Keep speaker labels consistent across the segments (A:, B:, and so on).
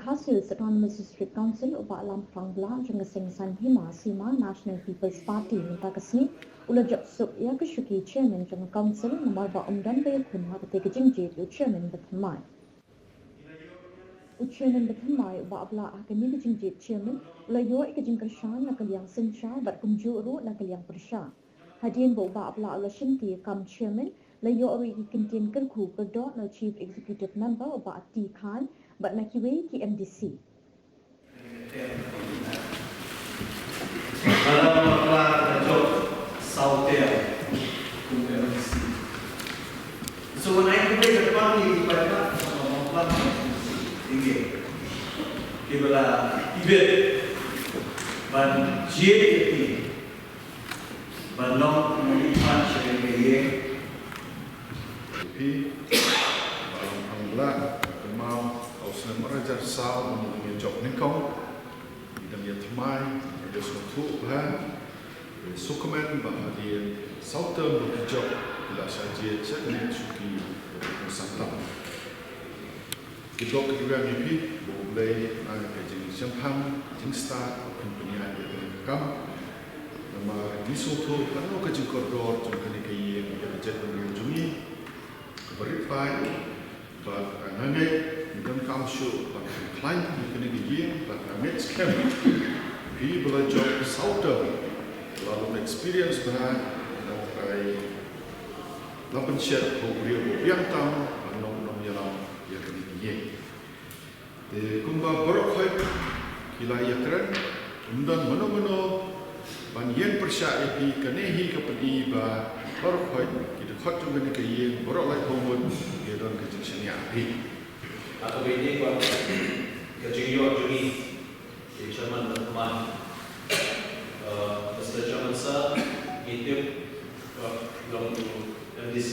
A: Khadc Autonomous District Council ubah alam Prangbla jeng sengsan Thymmai Sima National People's Party minta kesini ula jok suk ya kesyuki chairman jeng council nomor ba umdan bay kun ha te kejingjit u chairman Thymmai chairman Thymmai ubah abla akani kejingjit chairman ula yo ikejing kershan na kaliang sensha bat kumju ru na kaliang persha hadien bo ubah abla ula shinti kam chairman la yo ri ikintin kerku kedok na chief executive member ubah Ati Khan but nakiwe ki MDC.
B: So when I put the party,
C: merajar sal mengenai job nikong dan dia Thymmai ada suatu bahan sukumen bahagian sauter job bila saja ceknik suki bersantam kita kedua mimpi boleh nak kerja siapam jingsta company ada kam nama di suatu kalau kerja koridor jangka ni yang kerja dengan jumi verify but nangai dan council pada client kena gigi pada next camp pi belajar sauter lalu experience bahan sampai lapan share program yang tam nom yang kena gigi de kumba berkhoi kila yakran undan mano ban yen persya pi kenehi kepedi ba berkhoi kita khot juga ni gigi berolai homun dia dan kejadian yang api
B: atau ini buat kejadian juni di Chairman Thymmai, Mr. Chairman Sir, itu belum MDC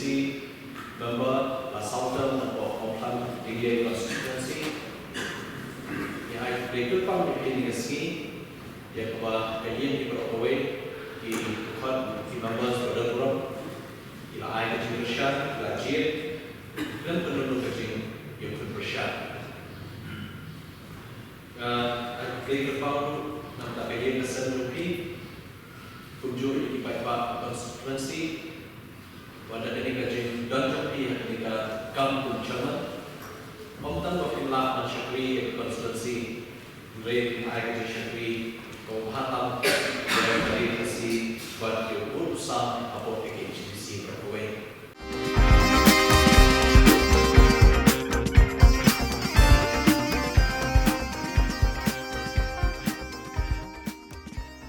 B: member Southern atau Auckland DA constituency yang berikut pun begini sini yang kepada kajian di Berokawe di Tuhan di members berdurang ila air kejadian ila jir dan penduduk kejadian yang berpersyat. Mereka tahu nampak bagian kesan rupi kunjung di baik-baik konstituensi pada ini kajian dan rupi yang kita kampung camat Omtan wakillah dan syakri konstituensi Red air kajian syakri kau hatam